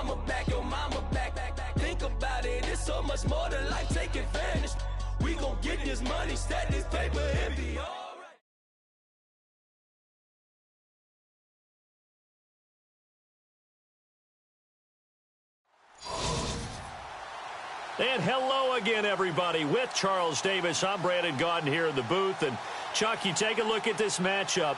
mama back, your mama back. Think about it, it's so much more than life, take advantage. We gon' get this money, stack this paper, and be alright. And hello again, everybody. With Charles Davis, I'm Brandon Gaudin here in the booth. And, Chuck, you take a look at this matchup.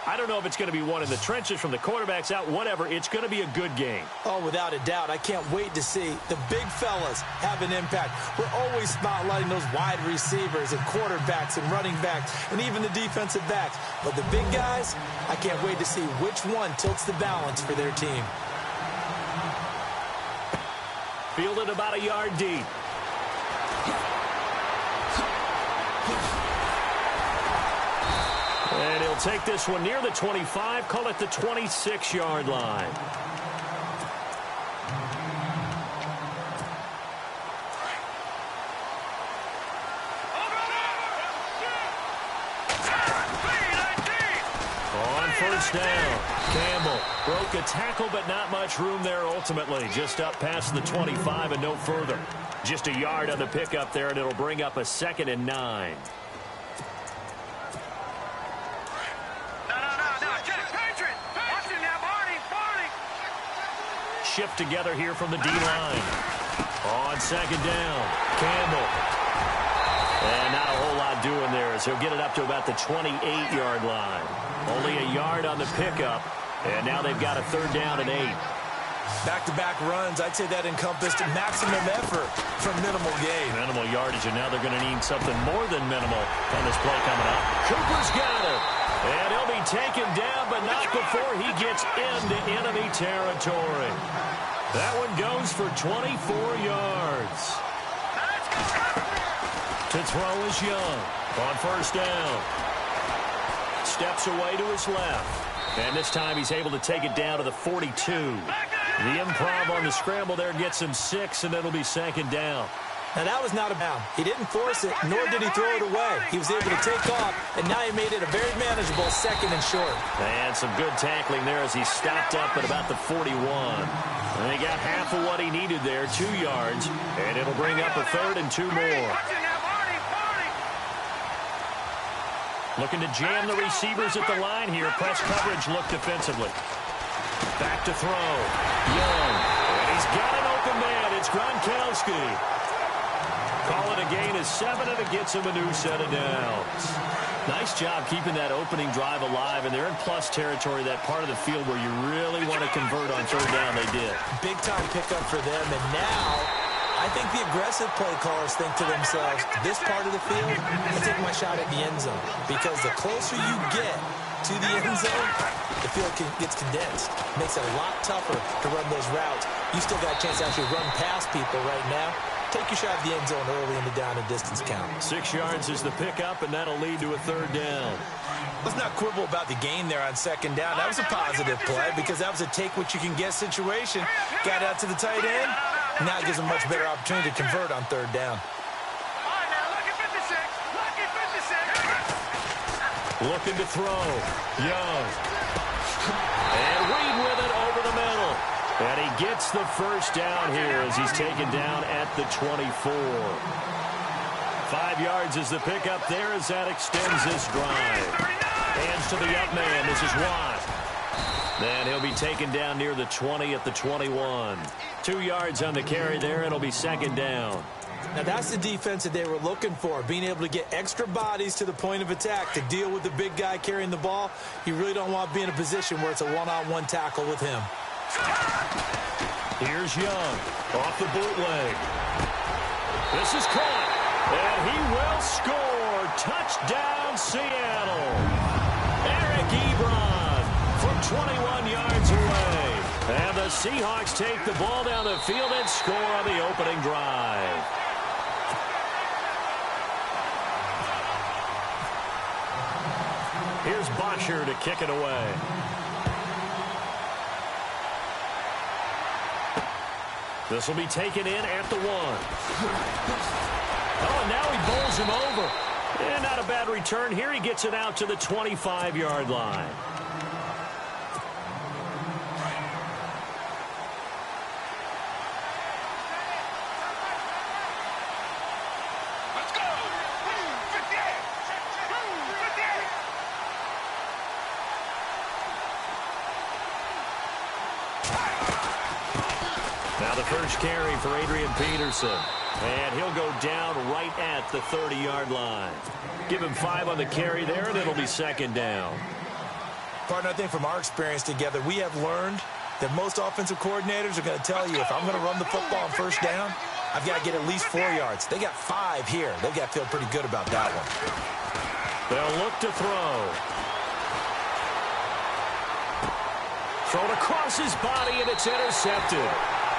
I don't know if it's going to be one in the trenches from the quarterbacks out, whatever. It's going to be a good game. Oh, without a doubt. I can't wait to see the big fellas have an impact. We're always spotlighting those wide receivers and quarterbacks and running backs and even the defensive backs. But the big guys, I can't wait to see which one tilts the balance for their team. Fielded about a yard deep. And he'll take this one near the 25, call it the 26-yard line. On first down, Campbell broke a tackle, but not much room there ultimately. Just up past the 25 and no further. Just a yard on the pickup there, and it'll bring up a 2nd and 9. Shift together here from the D-line. On 2nd down, Campbell. And not a whole lot doing there as he'll get it up to about the 28-yard line. Only a yard on the pickup, and now they've got a 3rd down and 8. Back-to-back runs, I'd say that encompassed maximum effort from minimal gain. Minimal yardage, and now they're going to need something more than minimal on this play coming up. Cooper's got it. And he'll be taken down, but not before he gets into enemy territory. That one goes for 24 yards. To throw is Young on first down. Steps away to his left. And this time he's able to take it down to the 42. The improv on the scramble there gets him 6, and it'll be 2nd down. Now, that was not a bound. He didn't force it, nor did he throw it away. He was able to take off, and now he made it a very manageable 2nd and short. And some good tackling there as he stopped up at about the 41. And he got half of what he needed there, 2 yards, and it'll bring up a 3rd and 2 more. Looking to jam the receivers at the line here. Press coverage look defensively. Back to throw. Young. And he's got an open man. It's Gronkowski. Call it a gain of 7, and it gets him a new set of downs. Nice job keeping that opening drive alive, and they're in plus territory, that part of the field where you really want to convert on 3rd down. They did. Big-time pickup for them, and now I think the aggressive play callers think to themselves, this part of the field, I take my shot at the end zone, because the closer you get to the end zone, the field gets condensed. Makes it a lot tougher to run those routes. You still got a chance to actually run past people right now. Take your shot at the end zone early in the down and distance count. 6 yards is the pickup, and that'll lead to a 3rd down. Let's not quibble about the gain there on 2nd down. That was a positive play because that was a take-what-you-can-get situation. Got out to the tight end. Now it gives them a much better opportunity to convert on 3rd down. Looking to throw. Young. And Reed with it over the middle. And he gets the 1st down here as he's taken down at the 24. 5 yards is the pickup there as that extends this drive. Hands to the up man. This is Watt. Then he'll be taken down near the 20 at the 21. 2 yards on the carry there. It'll be 2nd down. Now, that's the defense that they were looking for, being able to get extra bodies to the point of attack to deal with the big guy carrying the ball. You really don't want to be in a position where it's a one-on-one tackle with him. Here's Young off the bootleg. This is caught, and he will score. Touchdown, Seattle. Eric Ebron from 21 yards away. And the Seahawks take the ball down the field and score on the opening drive. Here's Bosher to kick it away. This will be taken in at the 1. Oh, and now he bowls him over. And not a bad return here. He gets it out to the 25-yard line. first carry for Adrian Peterson. And he'll go down right at the 30-yard line. Give him 5 on the carry there, and it'll be second down. Partner, I think from our experience together, we have learned that most offensive coordinators are going to tell you, if I'm going to run the football on first down, I've got to get at least 4 yards. They got 5 here. They've got to feel pretty good about that one. They'll look to throw. Thrown across his body, and it's intercepted.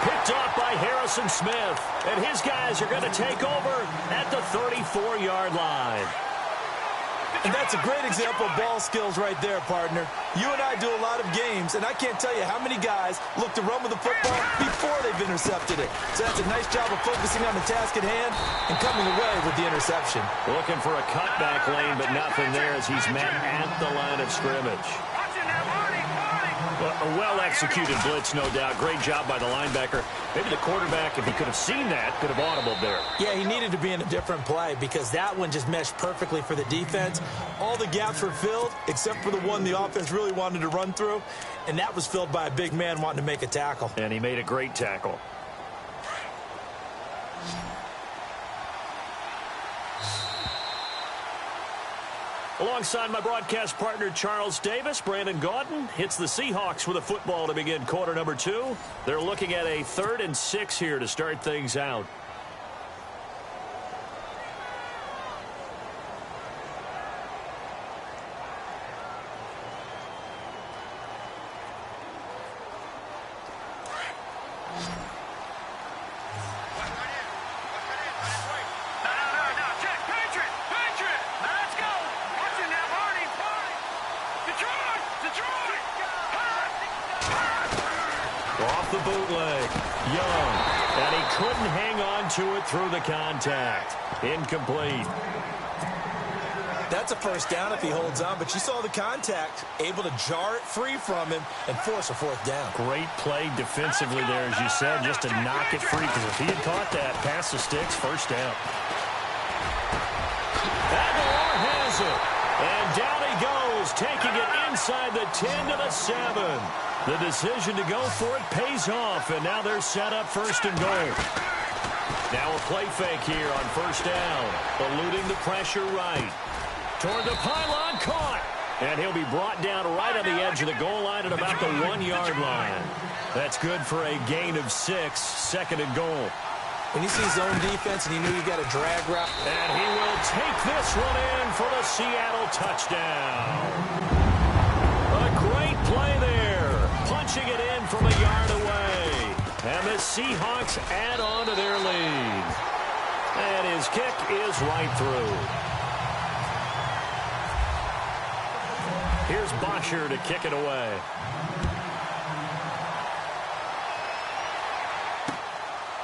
Picked off by Harrison Smith. And his guys are going to take over at the 34-yard line. And that's a great example of ball skills right there, partner. You and I do a lot of games, and I can't tell you how many guys look to run with the football before they've intercepted it. So that's a nice job of focusing on the task at hand and coming away with the interception. Looking for a cutback lane, but nothing there as he's met at the line of scrimmage. A well-executed blitz, no doubt. Great job by the linebacker. Maybe the quarterback, if he could have seen that, could have audibled there. Yeah, he needed to be in a different play because that one just meshed perfectly for the defense. All the gaps were filled except for the one the offense really wanted to run through, and that was filled by a big man wanting to make a tackle. And he made a great tackle. Alongside my broadcast partner, Charles Davis, Brandon Gaudin hits the Seahawks with a football to begin quarter number 2. They're looking at a 3rd and 6 here to start things out. Off the bootleg, Young, and he couldn't hang on to it through the contact. Incomplete. That's a first down if he holds on, but you saw the contact, able to jar it free from him and force a 4th down. Great play defensively there, as you said, just to knock it free, because if he had caught that, past the sticks, first down. Aguilar has it, and down he goes, taking it inside the 10 to the 7. The decision to go for it pays off, and now they're set up 1st and goal. Now a play fake here on 1st down, eluding the pressure right. Toward the pylon, caught, and he'll be brought down right on the edge of the goal line at about the 1-yard line. That's good for a gain of 6, 2nd and goal. When you see zone defense and you knew you got a drag route. And he will take this one in for the Seattle touchdown. A great play there. Punching it in from a yard away. And the Seahawks add on to their lead. And his kick is right through. Here's Bosher to kick it away.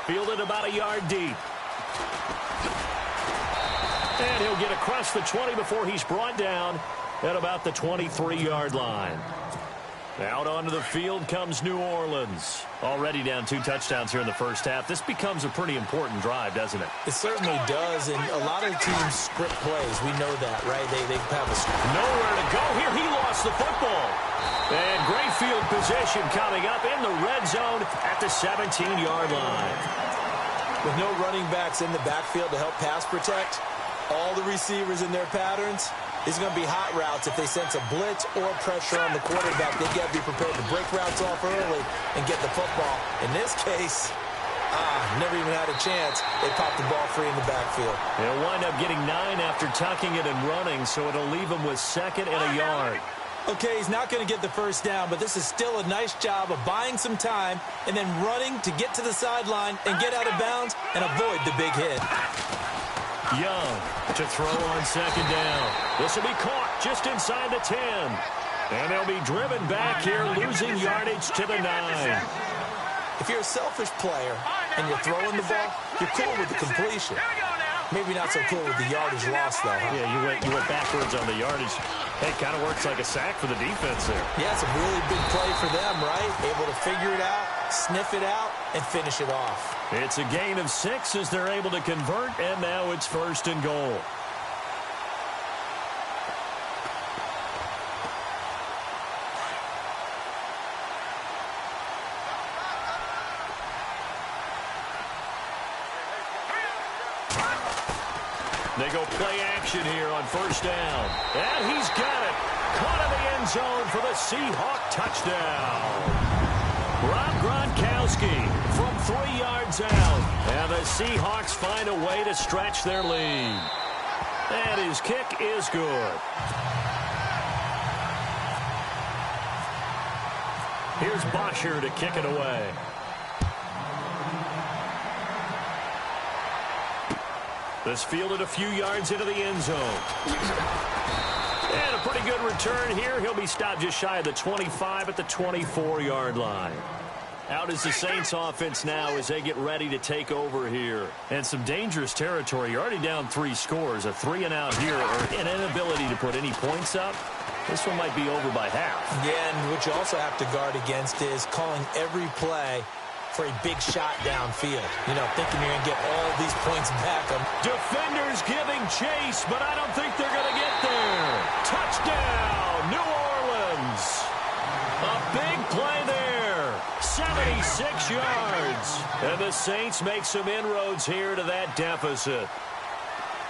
Fielded about a yard deep. And he'll get across the 20 before he's brought down at about the 23-yard line. Out onto the field comes New Orleans. Already down 2 touchdowns here in the first half. This becomes a pretty important drive, doesn't it? It certainly does, and a lot of teams script plays. We know that, right? They have a nowhere to go here. He lost the football. And great field position coming up in the red zone at the 17-yard line. With no running backs in the backfield to help pass protect, all the receivers in their patterns, these are going to be hot routes. If they sense a blitz or pressure on the quarterback, they've got to be prepared to break routes off early and get the football. In this case, never even had a chance. They popped the ball free in the backfield. They'll wind up getting 9 after tucking it and running, so it'll leave them with 2nd and a yard. Okay, he's not going to get the first down, but this is still a nice job of buying some time and then running to get to the sideline and get out of bounds and avoid the big hit. Young to throw on 2nd down. This will be caught just inside the 10. And they'll be driven back here, losing yardage to the 9. If you're a selfish player and you're throwing the ball, you're cool with the completion. Maybe not so cool with the yardage loss, though, huh? Yeah, you went backwards on the yardage. Hey, kind of works like a sack for the defense there. Yeah, it's a really big play for them, right? Able to figure it out, sniff it out, and finish it off. It's a gain of 6 as they're able to convert, and now it's 1st and goal. They go play action here on first down. And he's got it. Caught in the end zone for the Seahawk touchdown. Rob Gronkowski from 3 yards out. And the Seahawks find a way to stretch their lead. And his kick is good. Here's Bosher to kick it away. This fielded a few yards into the end zone. And a pretty good return here. He'll be stopped just shy of the 25 at the 24-yard line. Out is the Saints offense now as they get ready to take over here. And some dangerous territory. You're already down 3 scores. A 3-and-out here or an inability to put any points up. This one might be over by half. Yeah, and what you also have to guard against is calling every play for a big shot downfield. You know, thinking you're going to get all these points back. Defenders giving chase, but I don't think they're going to get there. Touchdown, New Orleans. A big play there. 76 yards. And the Saints make some inroads here to that deficit.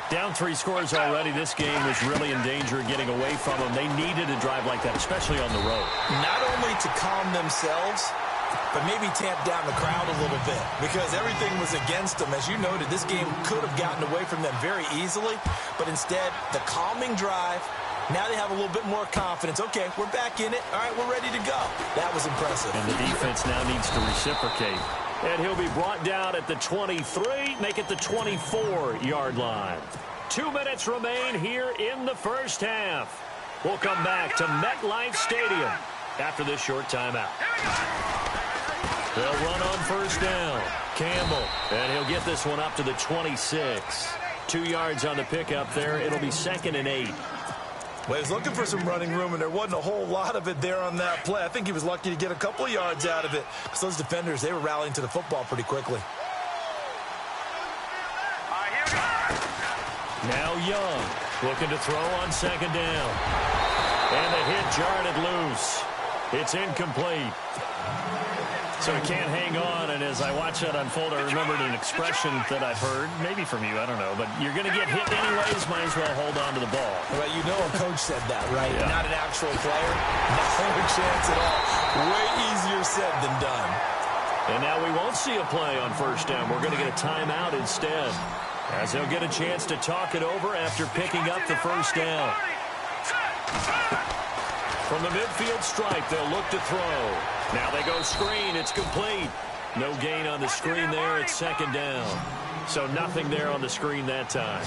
Down 3 scores already. This game was really in danger of getting away from them. They needed a drive like that, especially on the road. Not only to calm themselves, but maybe tamp down the crowd a little bit because everything was against them. As you noted, this game could have gotten away from them very easily, but instead, the calming drive, now they have a little bit more confidence. Okay, we're back in it. All right, we're ready to go. That was impressive. And the defense now needs to reciprocate. And he'll be brought down at the 23, make it the 24-yard line. 2 minutes remain here in the first half. We'll come back to MetLife Stadium after this short timeout. They'll run on first down. Campbell, and he'll get this one up to the 26. 2 yards on the pickup there. It'll be 2nd and 8. Well, he was looking for some running room, and there wasn't a whole lot of it there on that play. I think he was lucky to get a couple of yards out of it because those defenders, they were rallying to the football pretty quickly. Now Young looking to throw on 2nd down. And the hit jarred it loose. It's incomplete. So he can't hang on, and as I watch that unfold, I remembered an expression that I've heard, maybe from you, I don't know, but you're going to get hit anyways, might as well hold on to the ball. Well, you know a coach said that, right? Yeah. Not an actual player. No chance at all. Way easier said than done. And now we won't see a play on first down. We're going to get a timeout instead, as they'll get a chance to talk it over after picking up the first down. From the midfield stripe, they'll look to throw. Now they go screen. It's complete. No gain on the screen there. It's 2nd down. So nothing there on the screen that time.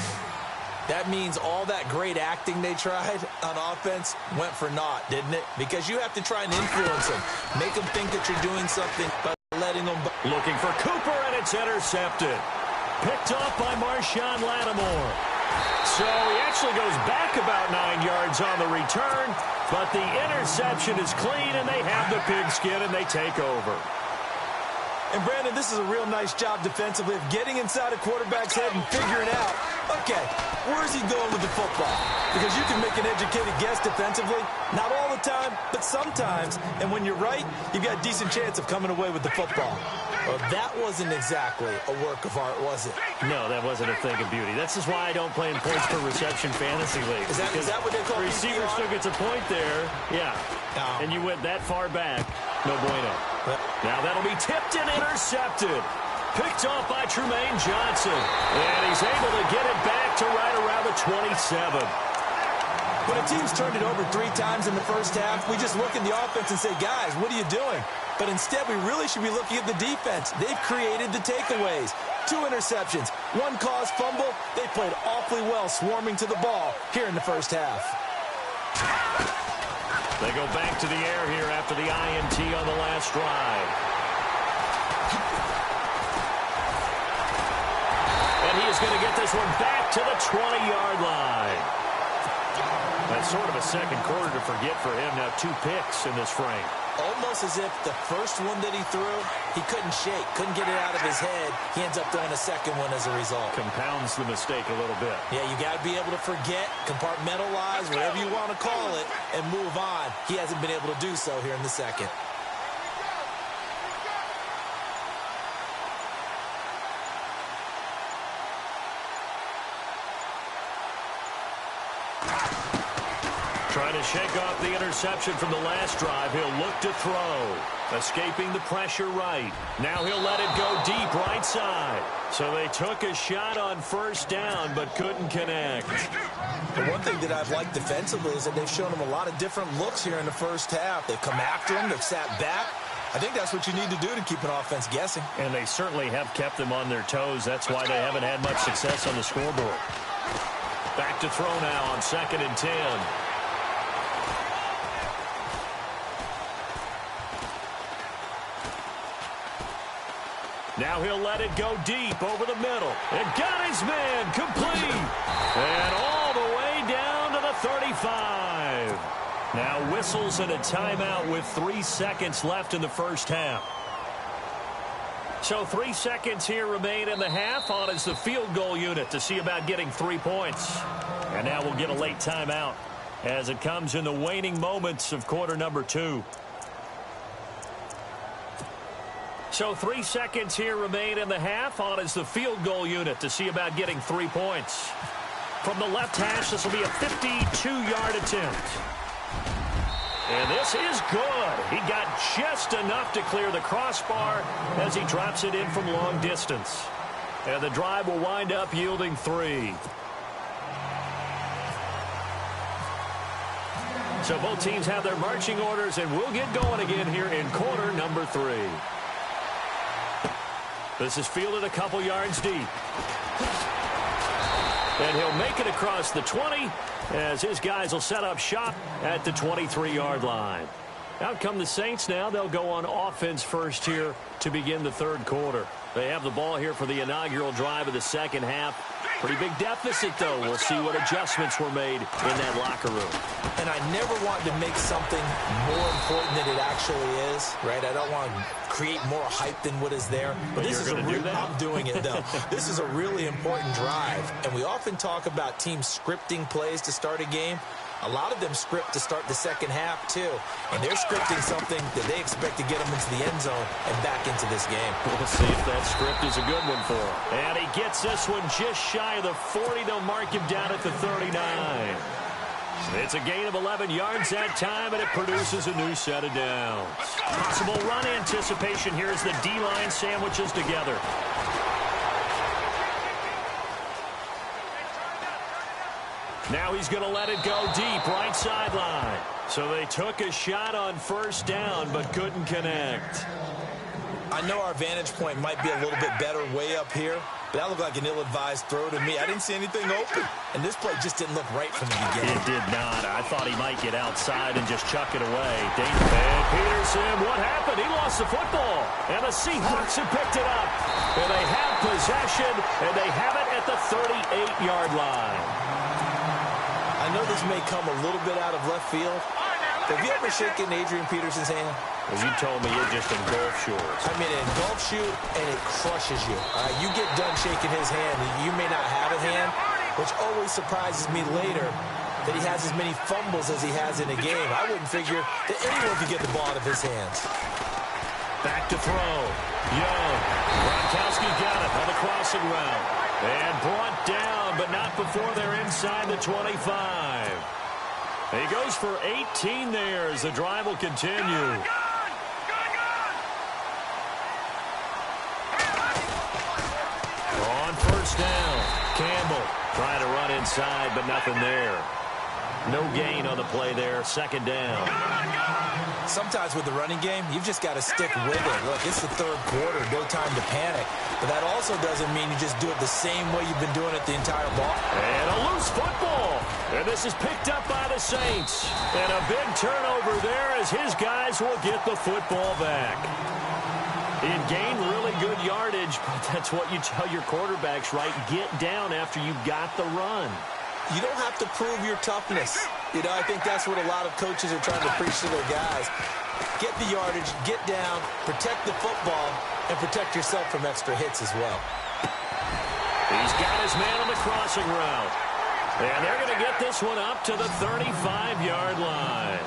That means all that great acting they tried on offense went for naught, didn't it? Because you have to try and influence them. Make them think that you're doing something by letting them... Looking for Cooper, and it's intercepted. Picked off by Marshawn Lattimore. So he actually goes back about 9 yards on the return, but the interception is clean, and they have the pigskin, and they take over. And, Brandon, this is a real nice job defensively of getting inside a quarterback's head and figuring out, okay, where's he going with the football? Because you can make an educated guess defensively, not all the time, but sometimes. And when you're right, you've got a decent chance of coming away with the football. Well, that wasn't exactly a work of art, was it? No, that wasn't a thing of beauty. This is why I don't play in points per reception fantasy league. Is that what they call the receiver still gets a point there. Yeah. No. And you went that far back. No bueno. Now that'll be tipped and intercepted. Picked off by Trumaine Johnson. And he's able to get it back to right around the 27. When a team's turned it over 3 times in the first half, we just look at the offense and say, guys, what are you doing? But instead, we really should be looking at the defense. They've created the takeaways. 2 interceptions, 1 caused fumble. They played awfully well swarming to the ball here in the first half. They go back to the air here after the INT on the last drive. And he is going to get this one back to the 20-yard line. That's sort of a second quarter to forget for him. Now 2 picks in this frame. Almost as if the first one that he threw, he couldn't shake, couldn't get it out of his head. He ends up throwing a second one as a result. Compounds the mistake a little bit. Yeah, you got to be able to forget, compartmentalize, whatever you want to call it, and move on. He hasn't been able to do so here in the second. Trying to shake off the interception from the last drive. He'll look to throw. Escaping the pressure right. Now he'll let it go deep right side. So they took a shot on first down but couldn't connect. The one thing that I've liked defensively is that they've shown him a lot of different looks here in the first half. They've come after him. They've sat back. I think that's what you need to do to keep an offense guessing. And they certainly have kept them on their toes. That's why they haven't had much success on the scoreboard. Back to throw now on 2nd and 10. Now he'll let it go deep over the middle. And got his man complete. And all the way down to the 35. Now whistles and a timeout with 3 seconds left in the first half. So 3 seconds here remain in the half. On is the field goal unit to see about getting 3 points. And now we'll get a late timeout as it comes in the waning moments of quarter number 2. So 3 seconds here remain in the half. On is the field goal unit to see about getting 3 points. From the left hash, this will be a 52-yard attempt. And this is good. He got just enough to clear the crossbar as he drops it in from long distance. And the drive will wind up yielding 3. So both teams have their marching orders, and we'll get going again here in quarter number 3. This is fielded a couple yards deep. And he'll make it across the 20 as his guys will set up shop at the 23-yard line. Out come the Saints now. They'll go on offense first here to begin the third quarter. They have the ball here for the inaugural drive of the second half. Pretty big deficit, though. We'll see what adjustments were made in that locker room. And I never want to make something more important than it actually is, right? I don't want to create more hype than what is there. But this is I'm doing it, though. This is a really important drive. And we often talk about teams scripting plays to start a game. A lot of them script to start the second half, too. And they're scripting something that they expect to get them into the end zone and back into this game. We'll see if that script is a good one for him. And he gets this one just shy of the 40. They'll mark him down at the 39. It's a gain of 11 yards that time, and it produces a new set of downs. Possible run anticipation here as the D-line sandwiches together. Now he's going to let it go deep, right sideline. So they took a shot on first down, but couldn't connect. I know our vantage point might be a little bit better way up here, but that looked like an ill-advised throw to me. I didn't see anything open, and this play just didn't look right from the beginning. It did not. I thought he might get outside and just chuck it away. And Peterson, what happened? He lost the football, and the Seahawks have picked it up. And they have possession, and they have it at the 38-yard line. I know this may come a little bit out of left field. Have you ever shaken Adrian Peterson's hand? Well, you told me you're just in golf shorts. I mean, in golf shoe, and it crushes you. You get done shaking his hand, and you may not have a hand, which always surprises me later that he has as many fumbles as he has in a game. I wouldn't figure that anyone could get the ball out of his hands. Back to throw. Young. Gronkowski got it on the crossing route. And brought down, but not before they're inside the 25. He goes for 18 there as the drive will continue. On first down, Campbell trying to run inside, but nothing there. No gain on the play there, second down. Sometimes with the running game, you've just got to stick with it. Look, it's the third quarter, no time to panic. But that also doesn't mean you just do it the same way you've been doing it the entire ball. And a loose football. And this is picked up by the Saints. And a big turnover there as his guys will get the football back. He had gained really good yardage, but that's what you tell your quarterbacks, right? Get down after you got the run. You don't have to prove your toughness. You know, I think that's what a lot of coaches are trying to preach to their guys. Get the yardage, get down, protect the football, and protect yourself from extra hits as well. He's got his man on the crossing route. And they're going to get this one up to the 35-yard line.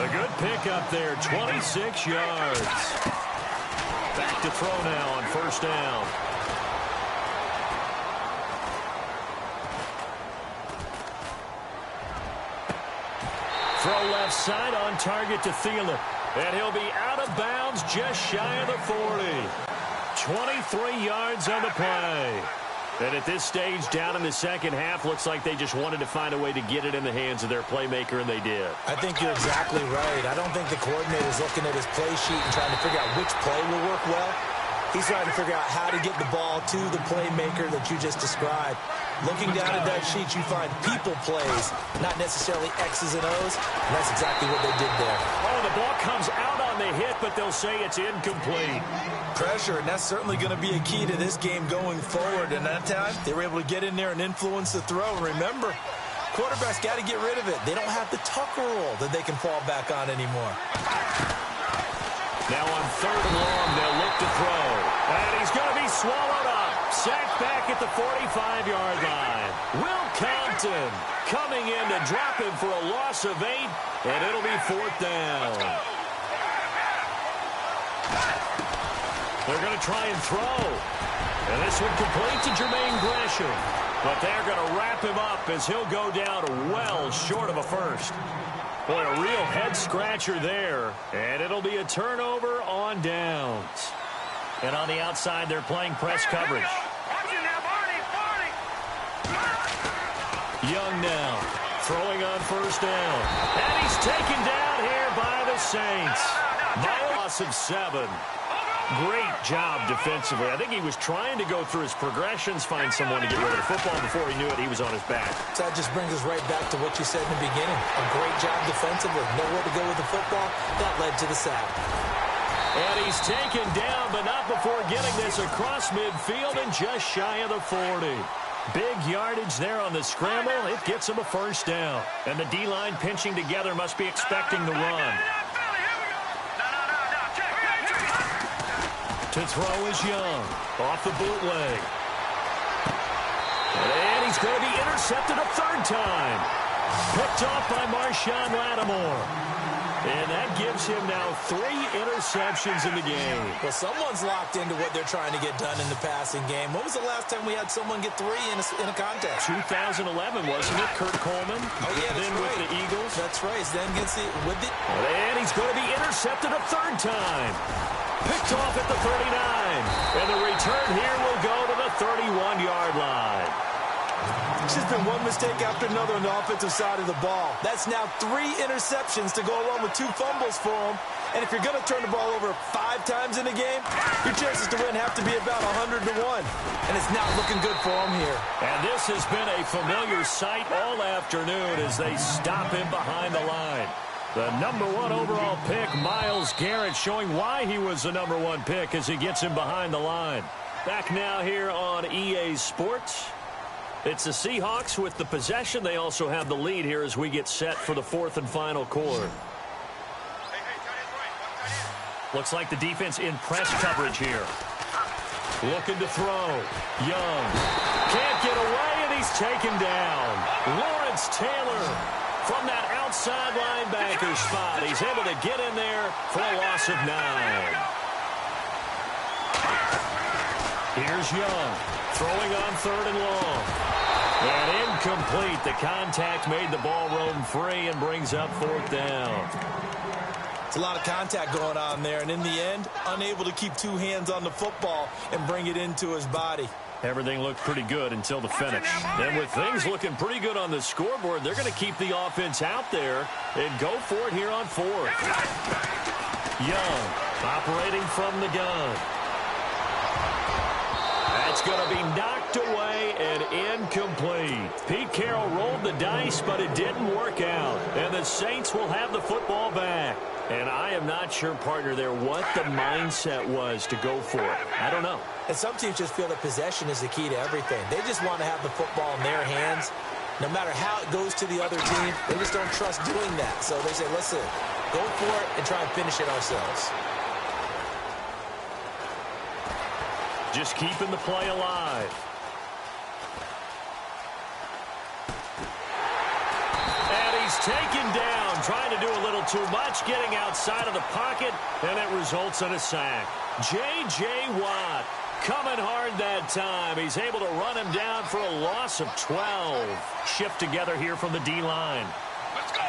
A good pickup there, 26 yards. Back to throw now on first down. Throw left side on target to Thielen. And he'll be out of bounds just shy of the 40. 23 yards on the play. And at this stage, down in the second half, looks like they just wanted to find a way to get it in the hands of their playmaker, and they did. I think you're exactly right. I don't think the coordinator's looking at his play sheet and trying to figure out which play will work well. He's trying to figure out how to get the ball to the playmaker that you just described. Looking down at that sheet, you find people plays, not necessarily X's and O's, and that's exactly what they did there. Oh, the ball comes out on the hit, but they'll say it's incomplete. Pressure, and that's certainly going to be a key to this game going forward. And that time, they were able to get in there and influence the throw. Remember, quarterbacks got to get rid of it. They don't have the Tucker rule that they can fall back on anymore. Now on 3rd and long, they'll look to throw. And he's going to be swallowed up. Sacked back at the 45-yard line. Will Compton coming in to drop him for a loss of 8, and it'll be 4th down. They're going to try and throw. And this one complete to Jermaine Gresham. But they're going to wrap him up as he'll go down well short of a first. Boy, a real head-scratcher there. And it'll be a turnover on downs. And on the outside, they're playing press coverage. Young now, throwing on 1st down. And he's taken down here by the Saints. By a loss of 7. Great job defensively. I think he was trying to go through his progressions, find someone to get rid of the football. Before he knew it, he was on his back. So that just brings us right back to what you said in the beginning. A great job defensively. Nowhere to go with the football. That led to the sack. And he's taken down, but not before getting this across midfield and just shy of the 40. Big yardage there on the scramble. It gets him a 1st down. And the D-line pinching together must be expecting the run. To throw is Young. Off the bootleg. And he's going to be intercepted a 3rd time. Picked off by Marshawn Lattimore. And that gives him now 3 interceptions in the game. Well, someone's locked into what they're trying to get done in the passing game. When was the last time we had someone get 3 in a contest? 2011, wasn't it? Kurt Coleman. Oh, yeah, that's then right. with the Eagles. That's right. Then against the And he's going to be intercepted a 3rd time. Picked off at the 39. And the return here will go to the 31-yard line. It's just been one mistake after another on the offensive side of the ball. That's now 3 interceptions to go along with 2 fumbles for him. And if you're going to turn the ball over 5 times in a game, your chances to win have to be about 100 to 1. And it's not looking good for him here. And this has been a familiar sight all afternoon as they stop him behind the line. The #1 overall pick, Myles Garrett, showing why he was the #1 pick as he gets him behind the line. Back now here on EA Sports. It's the Seahawks with the possession. They also have the lead here as we get set for the 4th and final quarter. Looks like the defense in press coverage here. Looking to throw. Young. Can't get away, and he's taken down. Lawrence Taylor from that outside linebacker spot. He's able to get in there for a loss of 9. Here's Young. Throwing on 3rd and long. And incomplete. The contact made the ball roam free and brings up 4th down. It's a lot of contact going on there, and in the end, unable to keep 2 hands on the football and bring it into his body. Everything looked pretty good until the finish. And with things looking pretty good on the scoreboard, they're going to keep the offense out there and go for it here on 4th. Young operating from the gun. That's going to be knocked away and incomplete. Pete Carroll rolled the dice, but it didn't work out. And the Saints will have the football back. And I am not sure, partner, there what the mindset was to go for it. I don't know. And some teams just feel that possession is the key to everything. They just want to have the football in their hands. No matter how it goes to the other team, they just don't trust doing that. So they say, listen, go for it and try and finish it ourselves. Just keeping the play alive. And he's taken down, trying to do a little too much, getting outside of the pocket, and it results in a sack. J.J. Watt coming hard that time. He's able to run him down for a loss of 12. Shift together here from the D-line. Let's go!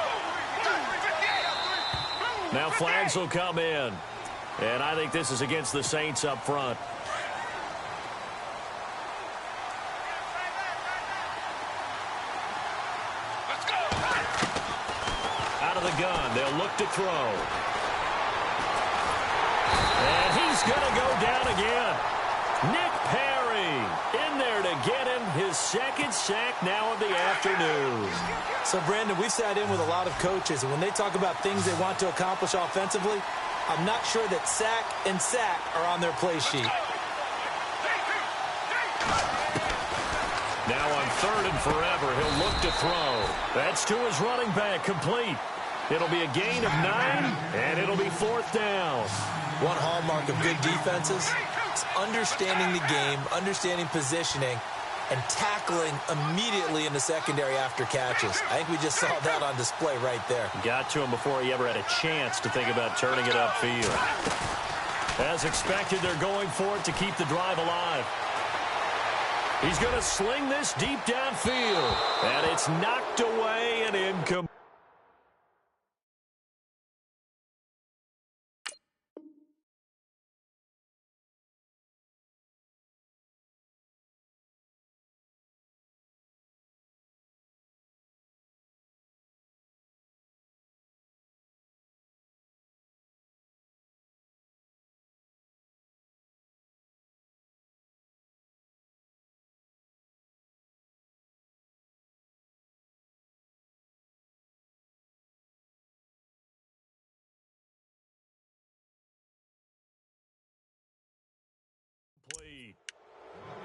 Now flags will come in. And I think this is against the Saints up front. Out of the gun, they'll look to throw. And he's going to go down again. Nick Perry in there to get him his second sack now of the afternoon. So, Brandon, we've sat in with a lot of coaches, and when they talk about things they want to accomplish offensively, I'm not sure that sack and sack are on their play sheet. Now on 3rd and forever, he'll look to throw. That's to his running back, complete. It'll be a gain of 9, and it'll be 4th down. One hallmark of good defenses is understanding the game, understanding positioning, and tackling immediately in the secondary after catches. I think we just saw that on display right there. Got to him before he ever had a chance to think about turning it upfield. As expected, they're going for it to keep the drive alive. He's going to sling this deep downfield, and it's knocked away and incomplete.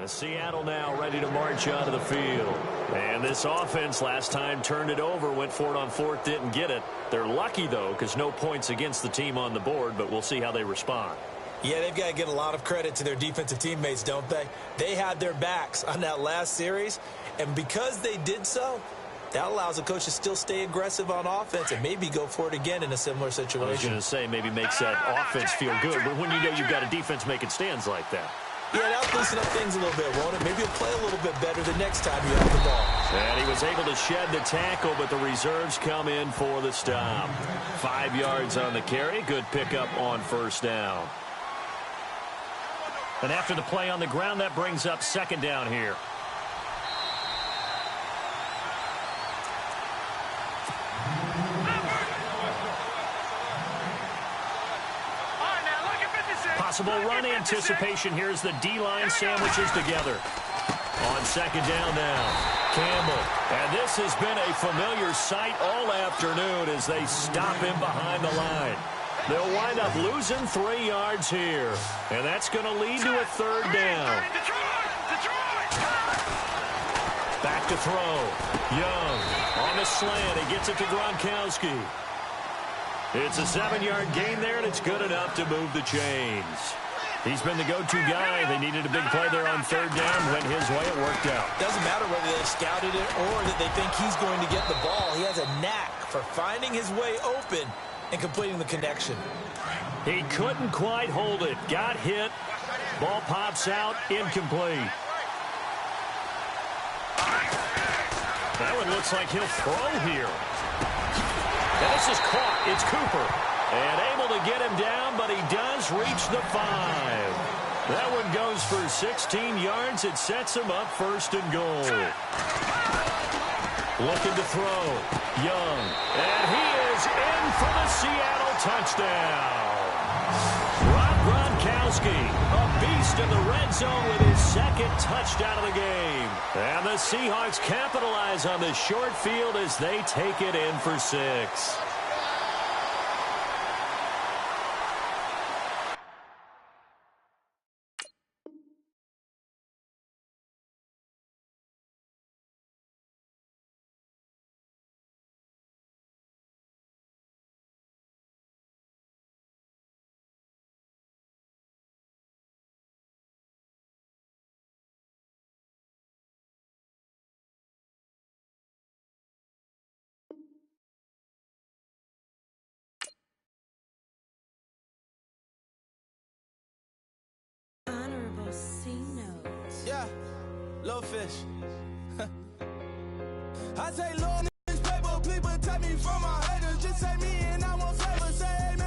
Seattle now ready to march onto the field. And this offense last time turned it over, went for it on 4th, didn't get it. They're lucky, though, because no points against the team on the board, but we'll see how they respond. Yeah, they've got to give a lot of credit to their defensive teammates, don't they? They had their backs on that last series, and because they did so, that allows a coach to still stay aggressive on offense and maybe go for it again in a similar situation. I was going to say maybe makes that offense feel good, but when you know you've got a defense making stands like that. Yeah, that'll loosen up things a little bit, won't it? Maybe he'll play a little bit better the next time you have the ball. And he was able to shed the tackle, but the reserves come in for the stop. 5 yards on the carry. Good pickup on 1st down. And after the play on the ground, that brings up 2nd down here. Possible run anticipation here as the D-line sandwiches together. On 2nd down now, Campbell. And this has been a familiar sight all afternoon as they stop him behind the line. They'll wind up losing 3 yards here. And that's going to lead to a 3rd down. Back to throw. Young on the slant. He gets it to Gronkowski. It's a 7-yard gain there, and it's good enough to move the chains. He's been the go-to guy. They needed a big play there on 3rd down. Went his way. It worked out. Doesn't matter whether they scouted it or that they think he's going to get the ball. He has a knack for finding his way open and completing the connection. He couldn't quite hold it. Got hit. Ball pops out. Incomplete. That one looks like he'll throw here. And this is caught. It's Cooper. And able to get him down, but he does reach the 5. That one goes for 16 yards. It sets him up 1st and goal. Looking to throw. Young. And he is in for the Seattle touchdown. Rob Gronkowski, a beast in the red zone with his 2nd touchdown of the game. And the Seahawks capitalize on the short field as they take it in for 6. Yeah, low fish. I say, Lord, this paper, please protect me from my haters. Just say me and I won't flavor. Say amen.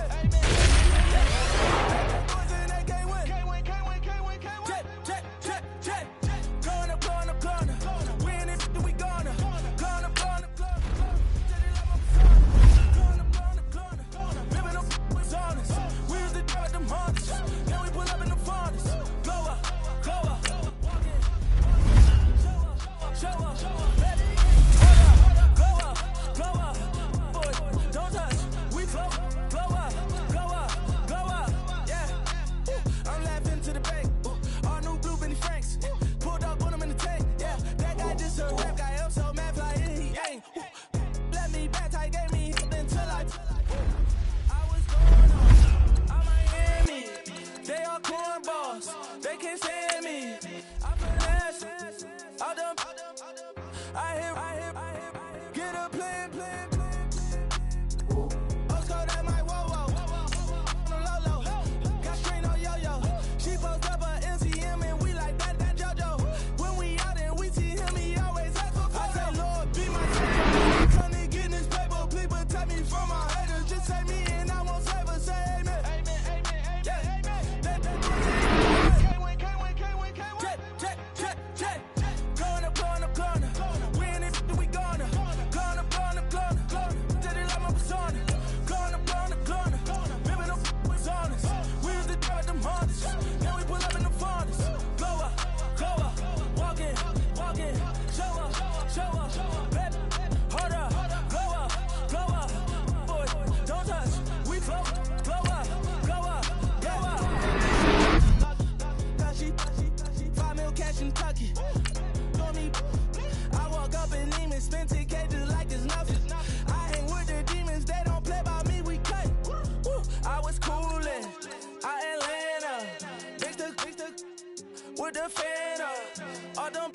a fan of. All them.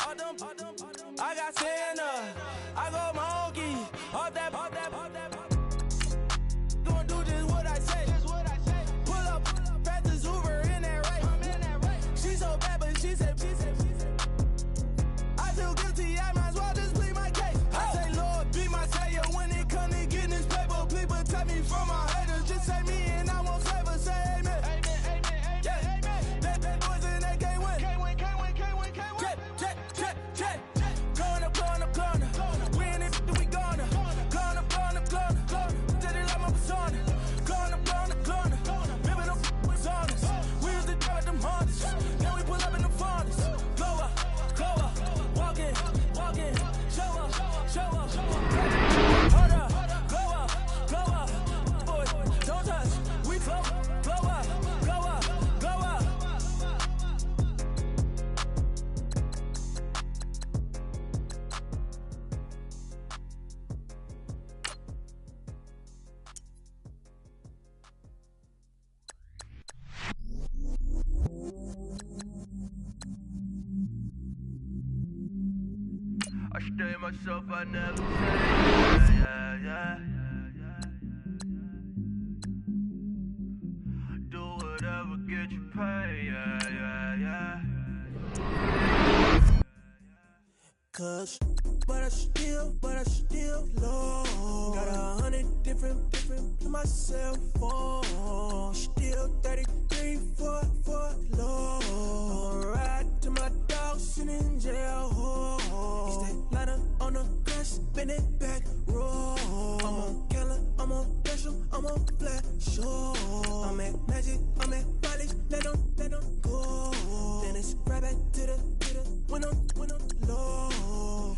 I got Santa. I go monkey. All that. Gonna do just what I say. Pull up, fast as Uber in that race. She so bad, but she said. I feel guilty, I might as well just plead my case. I say, Lord, be my savior when it come to getting this paper. Please protect me from my haters. Just say me and I won't save her. Say amen. Yeah. That boys in that can't win. Check. Going up. We in it, we gonna. Going up. Did it like my persona. Going up. Remember them was honest. We used to drive them Hondas. Now we pull up in the Fondas. Glow up. Walking. Show up. Hold up. Glow up. Boy, don't touch. We flow. Glow up. I stay myself, I never change. Yeah. Do whatever, get you paid. Yeah. Cause, but I still low. Got 100 different in my cell phone. Still 33 for low. I'ma ride to my dog sitting in jail. Stay lighter on the grass, spin it back, roll. I'm on Keller, I'm on Gresham, I'm on Flat Shore. I'm at Magic, I'm at College, let them go. Then it's right back to the when I'm low.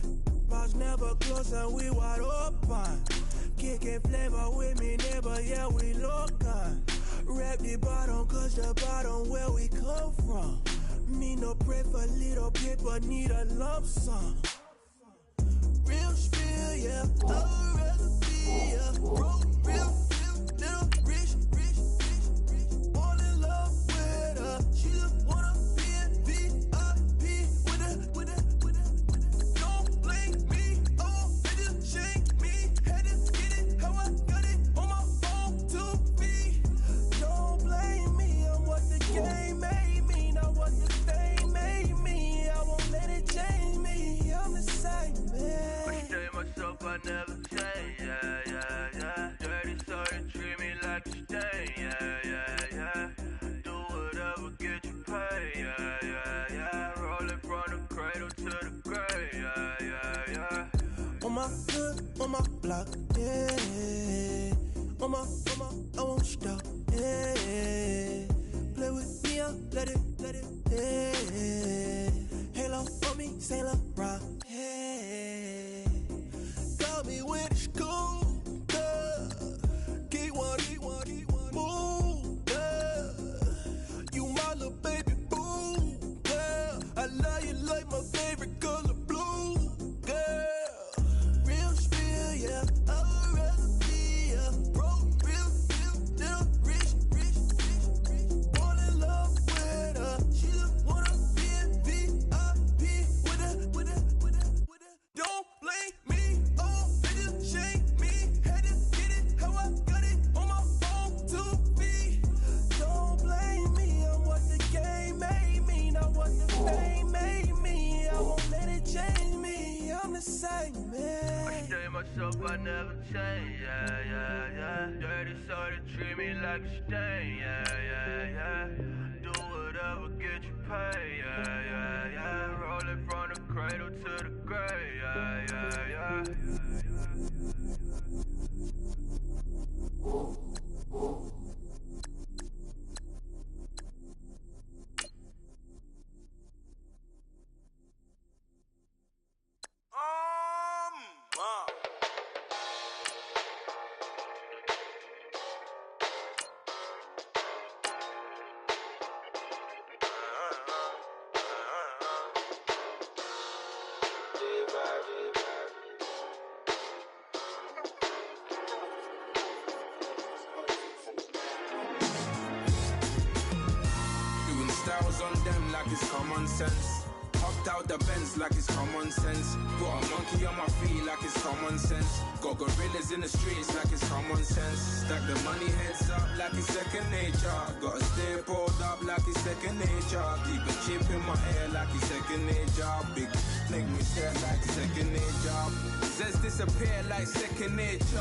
Bars never close and we wide open. Kicking flavor with me, neighbor, yeah, we local. Rap the bottom, cause the bottom where we come from. Me no pray for little paper, need a lump sum. Real spill, yeah, I'd rather be, yeah. Broke, real, little rich. All in love with her. She just wanna be in VIP with her. Don't blame me, oh, they just shake me. Had to get it, how I got it on my phone to me. Don't blame me, I'm what the game made me, not what the fame made me. I won't let it change me, I'm the same man. I stay myself, I never change. Yeah. Dirty, so they treat me like a stain. Yeah. Do whatever, get you paid. Yeah. Rolling from the cradle to the grave. Yeah. On my hood, on my block, yeah. On my, I won't stop, yeah. Play with me, I'll let it, yeah. Halo on me, Saint Laurent, yeah. Got me with the school, Keep one, move, You my little baby boo, girl. I love you like my favorite color blue, girl. Real spill, yeah, I'd rather be, yeah. Broke, real, little rich. Fall in love with her. She just wanna be in VIP with her. Don't blame me, oh, they just shake me. Had to get it, how I got it on my phone to me. Don't blame me, I'm what the game made me, not what the fame made me. I won't let it change me, I'm the same man. I stay myself, I never change. Yeah. Dirty, so they treat me like a stain. Yeah. Do whatever, get you paid. Yeah. Rolling from the cradle to the grave. Yeah. on them like it's common sense. Hopped out the Benz like it's common sense. Got a monkey on my feet like it's common sense. Got gorillas in the streets like it's common sense. Stack the money heads up like it's second nature. Gotta stay pulled up like it's second nature. Keep a chip in my ear like it's second nature. Big make me stare like second nature. Says disappear like second nature.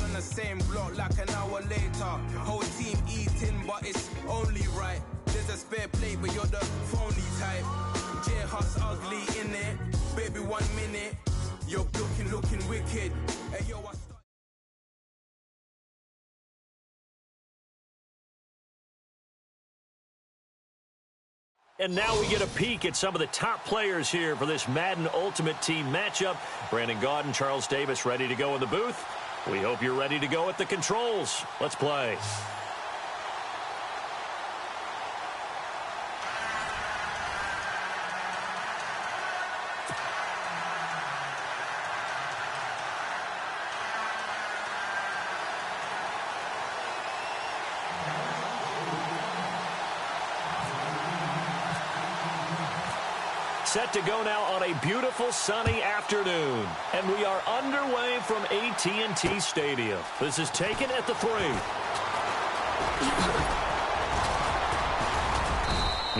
On the same block like an hour later. Whole team eating but it's only right. There's a spare plate but you're the phony type. J-Hut's ugly in it. Baby, 1 minute. You're looking wicked. Hey, yo, And now we get a peek at some of the top players here for this Madden Ultimate Team matchup. Brandon Gaudin, Charles Davis ready to go in the booth. We hope you're ready to go at the controls. Let's play. Set to go now on a beautiful sunny afternoon. And we are underway from AT&T Stadium. This is taken at the 3.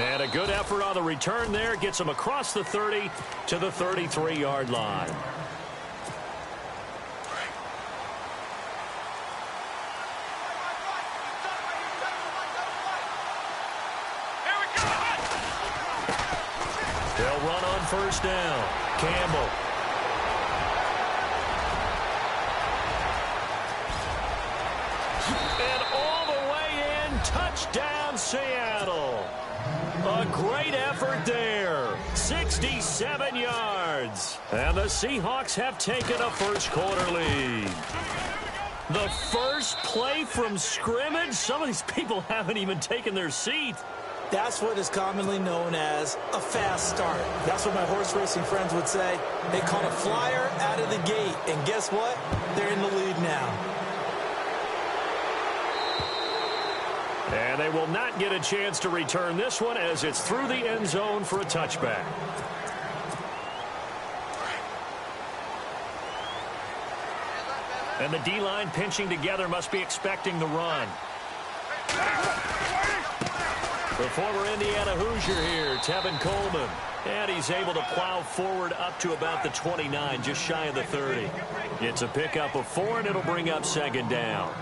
And a good effort on the return there. Gets him across the 30 to the 33-yard line. They'll run on first down. Campbell. And all the way in, touchdown Seattle. A great effort there. 67 yards. And the Seahawks have taken a first-quarter lead. The first play from scrimmage? Some of these people haven't even taken their seat. That's what is commonly known as a fast start. That's what my horse racing friends would say. They caught a flyer out of the gate, and guess what? They're in the lead now. And they will not get a chance to return this one as it's through the end zone for a touchback. And the D-line pinching together must be expecting the run. The former Indiana Hoosier here, Tevin Coleman. And he's able to plow forward up to about the 29, just shy of the 30. It's a pickup of 4, and it'll bring up second down.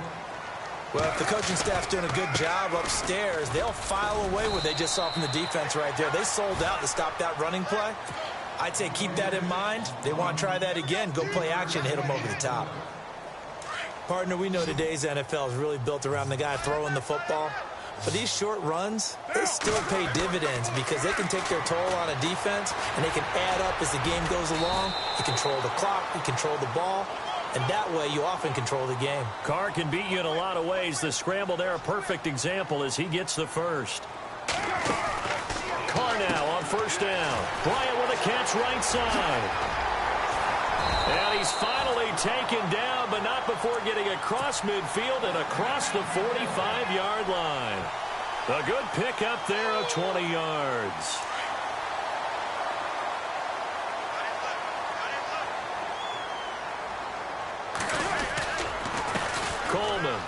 Well, if the coaching staff's doing a good job upstairs, they'll file away what they just saw from the defense right there. They sold out to stop that running play. I'd say keep that in mind. They want to try that again. Go play action, hit them over the top. Partner, we know today's NFL is really built around the guy throwing the football. But these short runs, they still pay dividends because they can take their toll on a defense, and they can add up as the game goes along. You control the clock, you control the ball, and that way you often control the game. Carr can beat you in a lot of ways. The scramble there, a perfect example as he gets the first. Carr now on first down. Bryant with a catch right side. And he's finally taken down, but not before getting across midfield and across the 45-yard line. A good pickup there of 20 yards. Coleman.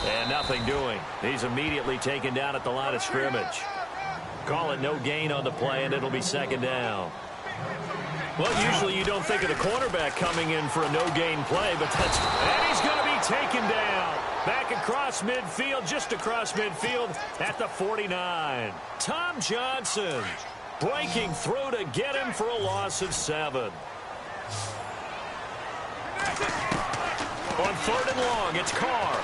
And nothing doing. He's immediately taken down at the line of scrimmage. Call it no gain on the play, and it'll be second down. Well, usually you don't think of the cornerback coming in for a no-gain play, but that's... And he's going to be taken down. Back across midfield, just across midfield at the 49. Tom Johnson breaking through to get him for a loss of 7. On third and long, it's Carr.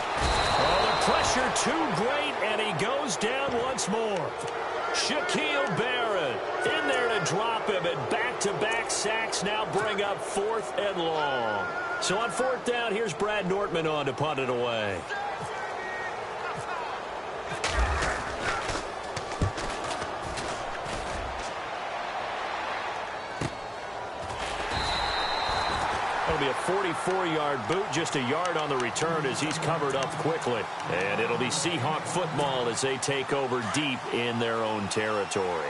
Oh, the pressure too great, and he goes down once more. Shaquille Barrett in there to drop him, and back-to-back sacks now bring up 4th and long. So on 4th down, here's Brad Nortman on to punt it away. That'll be a 44-yard boot, just a yard on the return as he's covered up quickly. And it'll be Seahawk football as they take over deep in their own territory.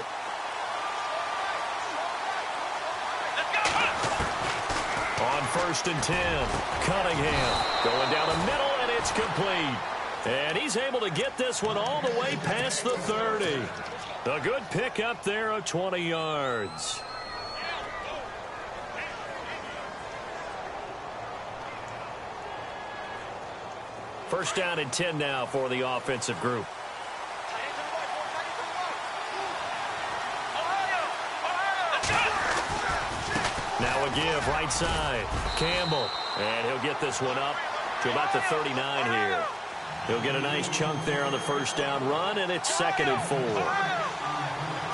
On 1st and 10, Cunningham going down the middle, and it's complete. And he's able to get this one all the way past the 30. A good pickup there of 20 yards. First down and 10 now for the offensive group. Now a give right side. Campbell. And he'll get this one up to about the 39 here. He'll get a nice chunk there on the first down run, and it's 2nd and 4.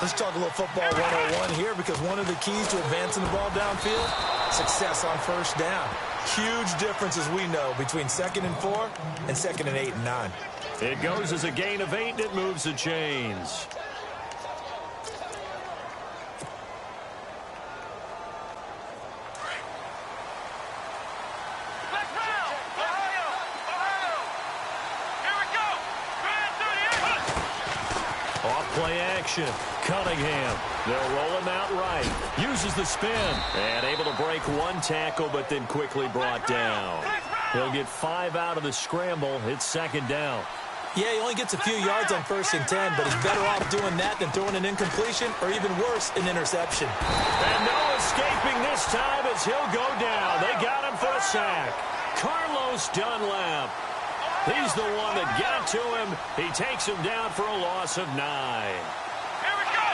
Let's talk a little football 101 here, because one of the keys to advancing the ball downfield, success on first down. Huge difference, as we know, between 2nd and 4 and 2nd and 8 and 9. It goes as a gain of 8, and it moves the chains. Play action. Cunningham. They'll roll him out right. Uses the spin. And able to break one tackle, but then quickly brought down. He'll get 5 out of the scramble. It's 2nd down. Yeah, he only gets a few yards on 1st and 10, but he's better off doing that than throwing an incompletion, or even worse, an interception. And no escaping this time as he'll go down. They got him for a sack. Carlos Dunlap. He's the one that got to him. He takes him down for a loss of 9. Here we go.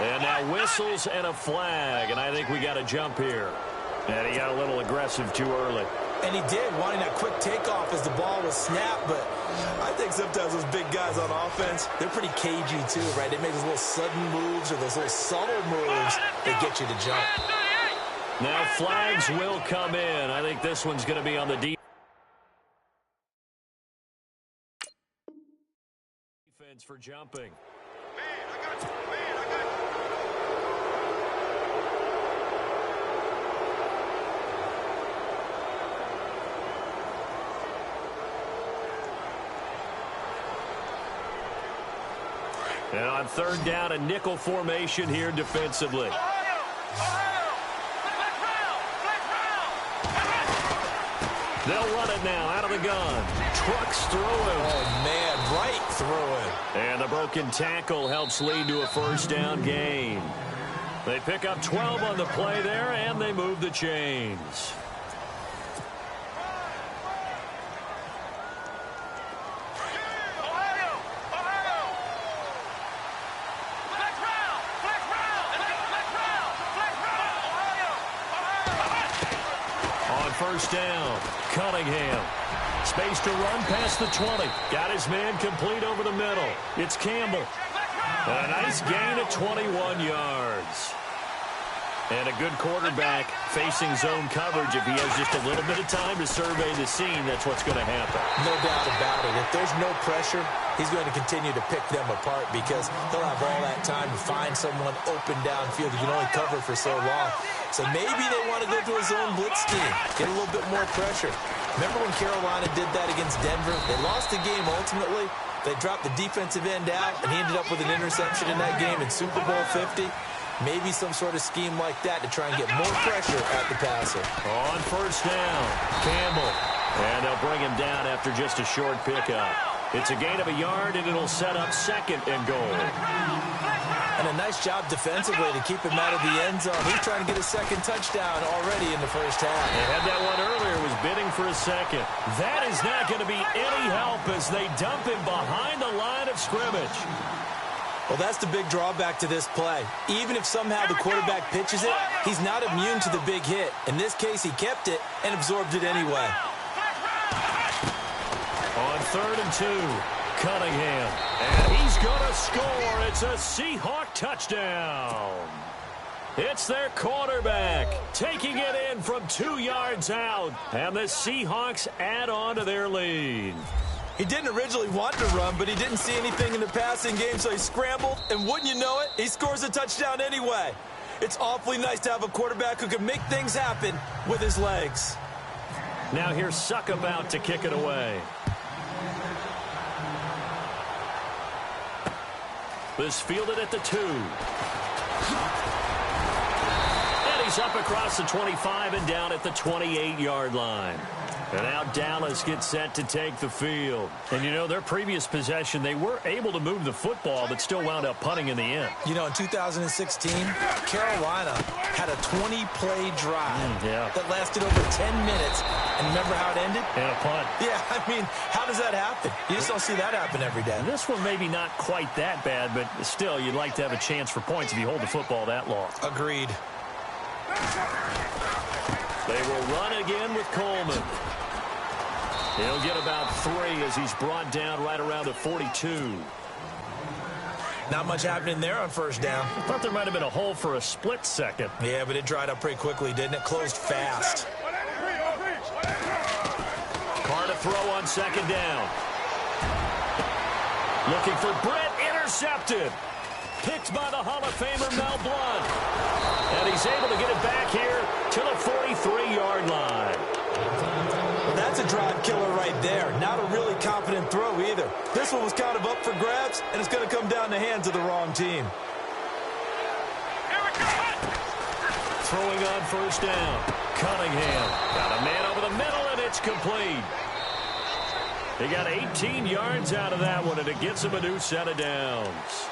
And now whistles and a flag, and I think we got a jump here. And he got a little aggressive too early. And he did, wanting that quick takeoff as the ball was snapped, but I think sometimes those big guys on offense, they're pretty cagey too, right? They make those little sudden moves or those little subtle moves that get you to jump. Now flags will come in. I think this one's going to be on the defense for jumping. And on 3rd down, a nickel formation here defensively. They'll run it now out of the gun. Trucks through him. Oh, man, right through him. And the broken tackle helps lead to a 1st down gain. They pick up 12 on the play there, and they move the chains. On 1st down, Cunningham. Space to run past the 20. Got his man complete over the middle. It's Campbell. And a nice gain of 21 yards. And a good quarterback facing zone coverage. If he has just a little bit of time to survey the scene, that's what's going to happen. No doubt about it. If there's no pressure, he's going to continue to pick them apart because he'll have all that time to find someone open downfield. You can only cover for so long. So maybe they want to go to a zone blitz scheme, get a little bit more pressure. Remember when Carolina did that against Denver? They lost the game ultimately. They dropped the defensive end out, and he ended up with an interception in that game in Super Bowl 50. Maybe some sort of scheme like that to try and get more pressure at the passer. On 1st down, Campbell. And they'll bring him down after just a short pickup. It's a gain of a yard, and it'll set up 2nd and goal. And a nice job defensively to keep him out of the end zone. He's trying to get a 2nd touchdown already in the 1st half. They had that one earlier, was bidding for a 2nd. That is not going to be any help as they dump him behind the line of scrimmage. Well, that's the big drawback to this play. Even if somehow the quarterback pitches it, he's not immune to the big hit. In this case, he kept it and absorbed it anyway. On 3rd and 2, Cunningham. And he's going to score. It's a Seahawk touchdown. It's their quarterback taking it in from 2 yards out. And the Seahawks add on to their lead. He didn't originally want to run, but he didn't see anything in the passing game, so he scrambled, and wouldn't you know it, he scores a touchdown anyway. It's awfully nice to have a quarterback who can make things happen with his legs. Now here's Suck about to kick it away. This fielded at the 2. And he's up across the 25 and down at the 28-yard line. And now Dallas gets set to take the field. And, you know, their previous possession, they were able to move the football, but still wound up punting in the end. You know, in 2016, Carolina had a 20-play drive that lasted over 10 minutes. And remember how it ended? And a punt. Yeah, I mean, how does that happen? You just don't see that happen every day. This one maybe not quite that bad, but still, you'd like to have a chance for points if you hold the football that long. Agreed. They will run again with Coleman. He'll get about 3 as he's brought down right around the 42. Not much happening there on first down. I thought there might have been a hole for a split second. Yeah, but it dried up pretty quickly, didn't it? Closed fast. Carr to throw on second down. Looking for Britt, intercepted. Picked by the Hall of Famer Mel Blount. And he's able to get it back here to the 43-yard line. Well, that's a drive killer right there. Not a really confident throw either. This one was kind of up for grabs, and it's going to come down the hands of the wrong team. Throwing on first down. Cunningham got a man over the middle, and it's complete. They got 18 yards out of that one, and it gets him a new set of downs.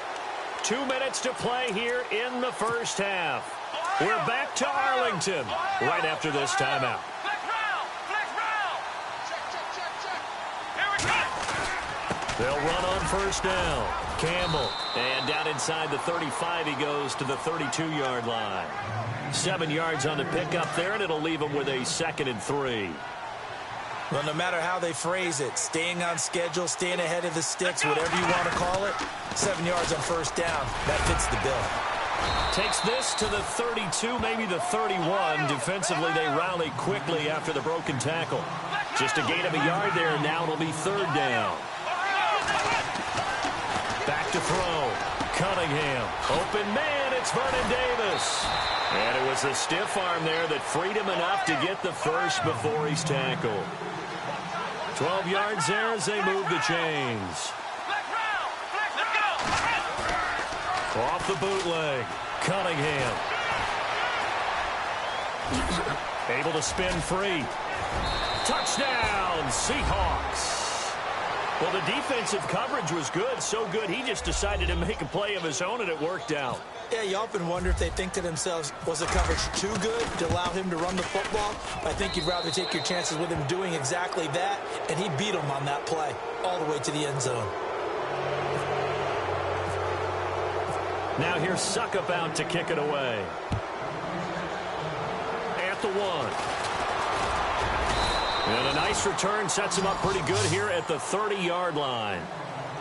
2 minutes to play here in the first half. We're back to Arlington right after this timeout. They'll run on first down. Campbell. And down inside the 35, he goes to the 32-yard line. 7 yards on the pickup there, and it'll leave him with a 2nd and 3. Well, no matter how they phrase it, staying on schedule, staying ahead of the sticks, whatever you want to call it, 7 yards on first down, that fits the bill. Takes this to the 32, maybe the 31. Defensively, they rally quickly after the broken tackle. Just a gain of a yard there, now it'll be 3rd down. Back to throw. Cunningham. Open man, it's Vernon Davis. And it was a stiff arm there that freed him enough to get the first before he's tackled. 12 yards there as they move the chains. Off the bootleg. Cunningham. Able to spin free. Touchdown, Seahawks. Well, the defensive coverage was good, so good he just decided to make a play of his own, and it worked out. Yeah, you often wonder if they think to themselves, was the coverage too good to allow him to run the football? I think you'd rather take your chances with him doing exactly that, and he beat him on that play all the way to the end zone. Now here's Suck about to kick it away. At the 1. And a nice return sets him up pretty good here at the 30-yard line.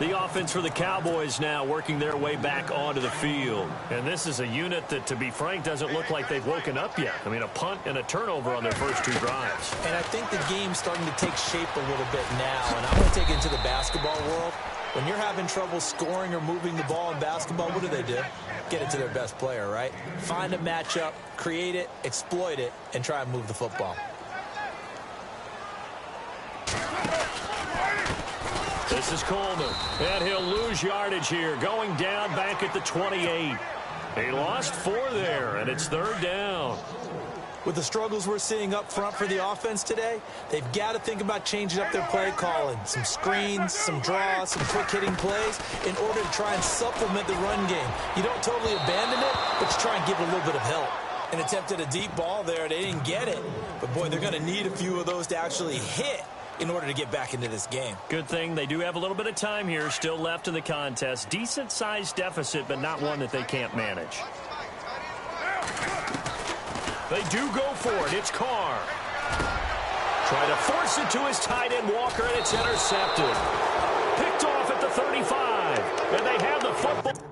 The offense for the Cowboys now working their way back onto the field. And this is a unit that, to be frank, doesn't look like they've woken up yet. I mean, a punt and a turnover on their first 2 drives. And I think the game's starting to take shape a little bit now. And I'm going to take it into the basketball world. When you're having trouble scoring or moving the ball in basketball, what do? Get it to their best player, right? Find a matchup, create it, exploit it, and try and move the football. This is Coleman, and he'll lose yardage here, going down back at the 28. He lost 4 there, and it's 3rd down. With the struggles we're seeing up front for the offense today, they've got to think about changing up their play calling. Some screens, some draws, some quick-hitting plays in order to try and supplement the run game. You don't totally abandon it, but you try and give it a little bit of help. An attempt at a deep ball there, they didn't get it. But, boy, they're going to need a few of those to actually hit in order to get back into this game. Good thing they do have a little bit of time here still left in the contest. Decent-sized deficit, but not one that they can't manage. They do go for it. It's Carr. Try to force it to his tight end, Walker, and it's intercepted. Picked off at the 35. And they have the football.